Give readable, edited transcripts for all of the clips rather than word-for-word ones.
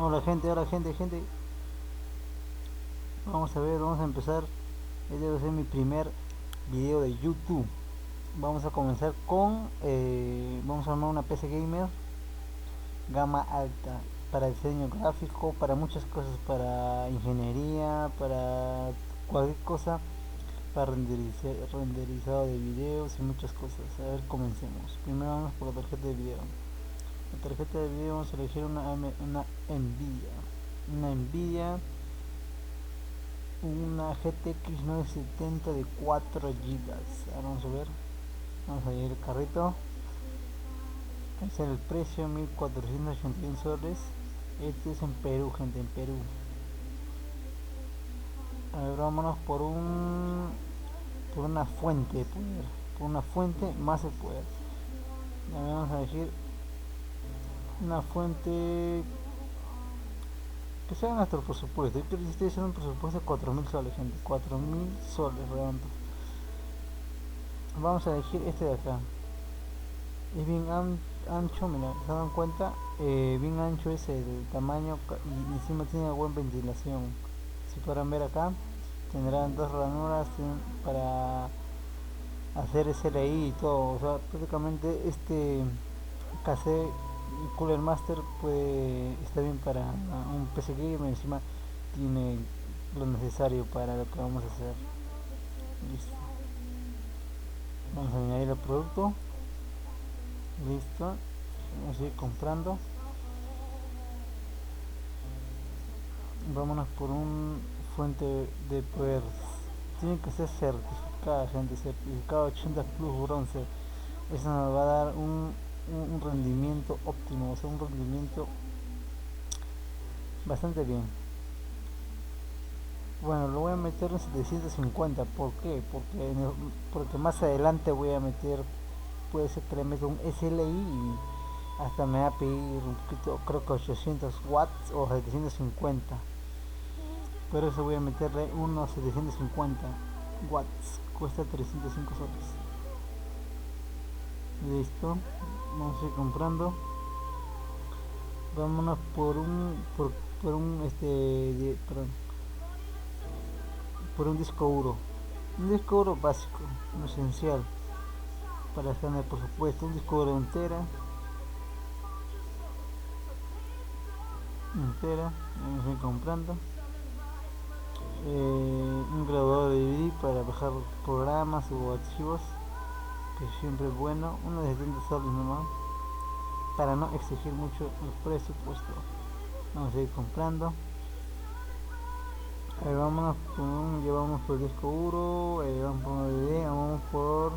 Hola gente. Vamos a ver, vamos a empezar. Este va a ser mi primer video de YouTube. Vamos a comenzar con, vamos a armar una PC gamer gama alta para diseño gráfico, para muchas cosas, para ingeniería, para cualquier cosa, para renderizado de videos y muchas cosas. A ver, comencemos. Primero vamos por la tarjeta de video. La tarjeta de video vamos a elegir una Nvidia. Una Nvidia, una GTX 970 de 4 gigas. Ahora vamos a ver, vamos a ir el carrito. Ese es el precio, 1481 soles. Este es en Perú, gente, en Perú. A ver, vámonos por una fuente de poder, por una fuente más de poder. A ver, vamos a elegir una fuente que sea nuestro presupuesto. Yo estoy haciendo un presupuesto de 4000 soles, gente, 4000 soles redondos. Vamos a elegir este de acá. Es bien ancho, mira, se dan cuenta, bien ancho es el tamaño y encima tiene buena ventilación. Si podrán ver acá, tendrán dos ranuras para hacer SLI y todo. O sea, prácticamente este KC Cooler Master está bien para un PC gamer. Encima tiene lo necesario para lo que vamos a hacer. Listo. Vamos a añadir el producto. Listo. Vamos a ir comprando. Vámonos por un fuente de poder. Tiene que ser certificada, gente. Certificado 80 plus bronce. Eso nos va a dar un rendimiento óptimo. O sea, un rendimiento bastante bien. Bueno, lo voy a meter en 750. ¿Por qué? Porque más adelante voy a meter, puede ser que le meta un SLI y hasta me va a pedir un poquito, creo que 800 watts o 750. Por eso voy a meterle unos 750 watts. Cuesta 305 soles. Listo. Vamos a ir comprando. Vámonos por un perdón, por un disco duro. Un disco duro básico, no esencial para estar por supuesto. Un disco duro entera. Vamos a ir comprando. Un grabador de DVD para bajar programas o archivos, que siempre es bueno. Uno de 70 soles nomás, para no exigir mucho el presupuesto. Vamos a ir comprando. Llevamos por el disco duro, vamos por DVD, vamos por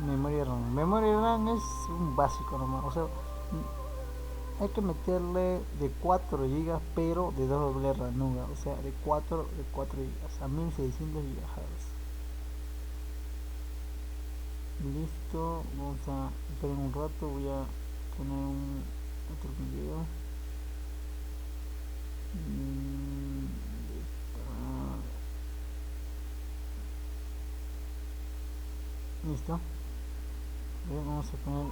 memoria RAM. Memoria RAM es un básico nomás, o sea, hay que meterle de 4 gigas pero de doble ranura, o sea, de cuatro gigas a 1600 GHz. Listo, vamos a esperar un rato, voy a poner otro video. Listo. Bien, vamos a poner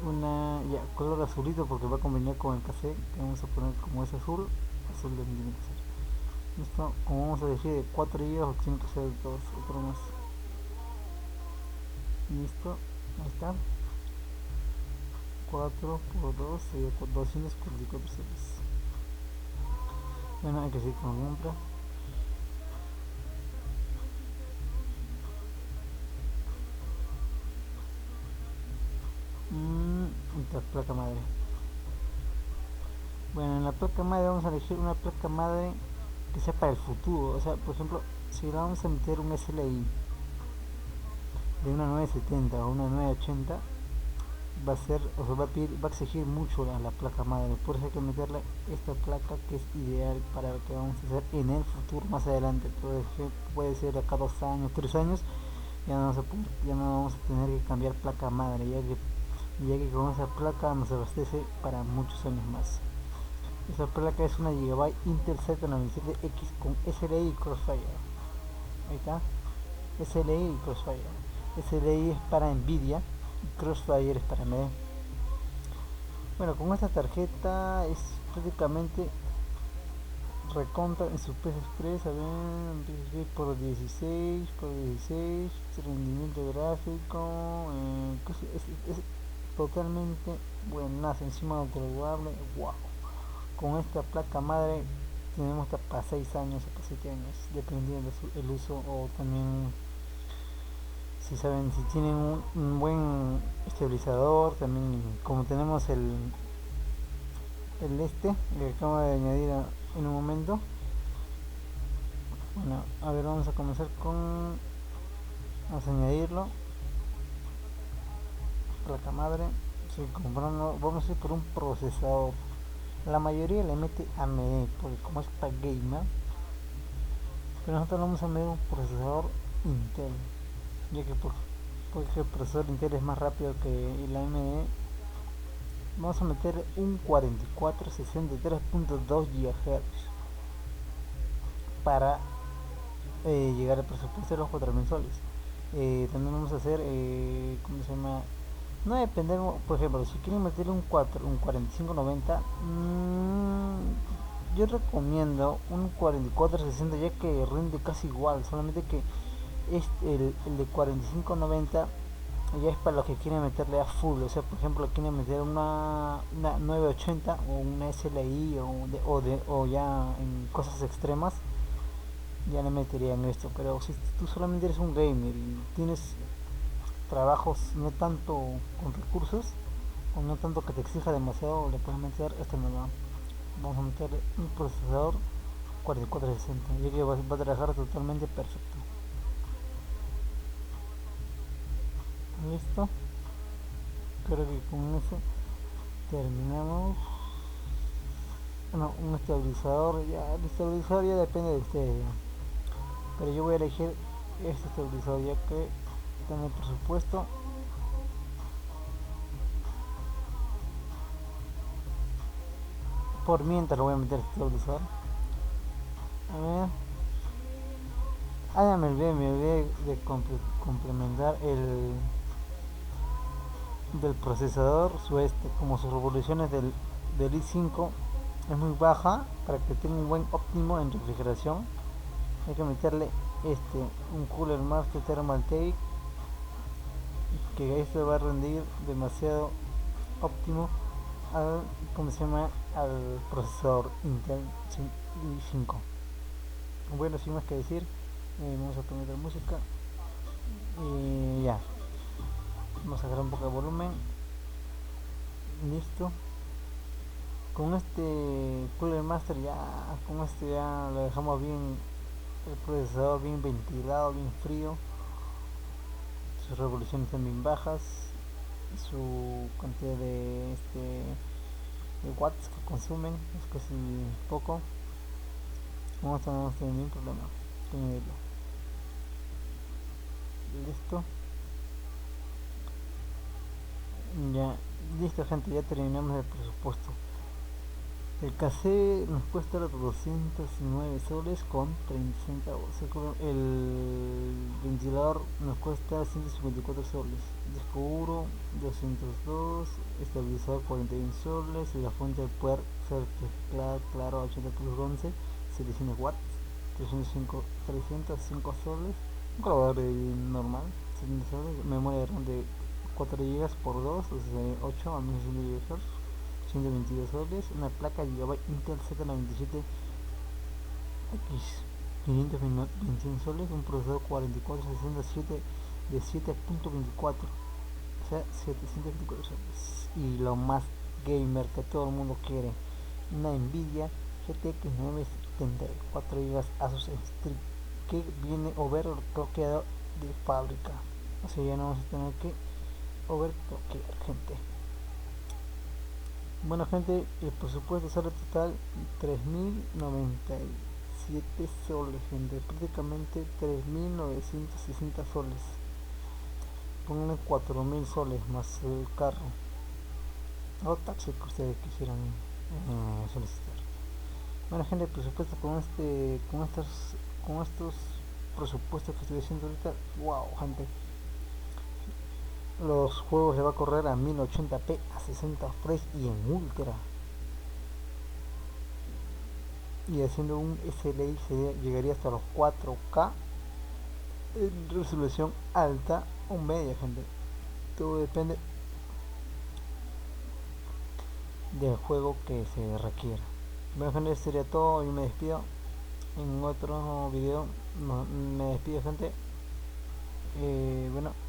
una ya color azulito porque va a combinar con el café, que vamos a poner como es azul de tiene que ser. Listo, como vamos a decir de 4 GB tiene que ser otro más. Listo, ahí está. 4 por 2 sería 244 soles. Bueno, hay que seguir con la compra. Esta placa madre. Bueno, en la placa madre vamos a elegir una placa madre que sea para el futuro. O sea, por ejemplo, si le vamos a meter un SLI de una 970 o una 980, va a ser, o sea, va a exigir mucho la placa madre. Por eso hay que meterle esta placa que es ideal para lo que vamos a hacer en el futuro más adelante. Puede ser acá 2 años, 3 años, ya no vamos a tener que cambiar placa madre, ya que con esa placa nos abastece para muchos años más. Esa placa es una Gigabyte Intel Z97X con SLI y Crossfire. Ahí está. SLI y Crossfire. SLI es para Nvidia y Crossfire es para AMD. Bueno, con esta tarjeta es prácticamente recontra en su PS Express, a ver, por 16, por 16, rendimiento gráfico, es totalmente buenazo, encima autoreguable, wow. Con esta placa madre tenemos hasta para 6 años o para 7 años, dependiendo el uso o también si saben, si tienen un buen estabilizador, también como tenemos el que acabo de añadir en un momento. Bueno, a ver, vamos a comenzar con, vamos a añadirlo, placa madre, sí, comprando, vamos a ir por un procesador. La mayoría le mete AMD porque como es para gamer, pero nosotros vamos a meter un procesador Intel, ya que porque el procesador Intel es más rápido que el AMD. Vamos a meter un 4463.2 GHz para llegar al presupuesto de los 4.000 soles. También vamos a hacer, ¿cómo se llama? No dependemos, por ejemplo, si quieren meter un 4590, yo recomiendo un 4460 ya que rinde casi igual, solamente que el de 4590 ya es para los que quieren meterle a full, o sea, por ejemplo, quieren meter una 980 o una SLI o ya en cosas extremas, ya le meterían esto. Pero si tú solamente eres un gamer y tienes trabajos no tanto con recursos o no tanto que te exija demasiado, le puedes meter esta nueva. Vamos a meterle un procesador 4460 ya que va a trabajar totalmente perfecto. Listo, creo que con eso terminamos. Bueno, un estabilizador, ya el estabilizador ya depende de ustedes ya. Pero yo voy a elegir este estabilizador ya que está en el presupuesto. Por mientras lo voy a meter este estabilizador. A ver. Ah, me olvidé de complementar del procesador. Como sus revoluciones del i5 es muy baja, para que tenga un buen óptimo en refrigeración, hay que meterle un Cooler Master Thermal Take, que esto va a rendir demasiado óptimo al, ¿cómo se llama? Al procesador Intel i5. Bueno, sin más que decir, vamos a poner la música y ya, vamos a sacar un poco de volumen. Listo, con este Cooler Master ya, con este ya lo dejamos bien, el procesador bien ventilado, bien frío, sus revoluciones también bajas, su cantidad de watts que consumen es casi poco. No tenemos ningún problema con ello. Listo, ya, listo gente, ya terminamos el presupuesto. El cassette nos cuesta 209 soles con 30 centavos. El ventilador nos cuesta 154 soles. Disco duro 202. Estabilizador 41 soles. La fuente de poder certificada claro 80 plus 11 700 watts. 305 soles. Un cargador normal 70 soles. Memoria de RAM de 4 GB por 2, o sea, 8 a 1600 GHz. 122 soles, una placa Gigabyte Intel Z97 X 521 soles, un procesador 4467 de 7.24, o sea, 724 soles. Y lo más gamer que todo el mundo quiere, una Nvidia GTX 970, 4 GB Asus Strix, que viene overclockeado de fábrica, o sea, ya no vamos a tener que overclockear, gente. Bueno gente, el presupuesto sale total 3.097 soles, gente, prácticamente 3.960 soles. Pónganle 4.000 soles más el carro o taxi que ustedes quisieran solicitar. Bueno gente, el presupuesto con estos presupuestos que estoy haciendo ahorita, wow gente, los juegos se va a correr a 1080p a 60 frames y en ultra. Y haciendo un SLI se llegaría hasta los 4K en resolución alta o media, gente. Todo depende del juego que se requiera. Bueno, gente, esto sería todo. Yo me despido. En otro video me despido, gente. Bueno.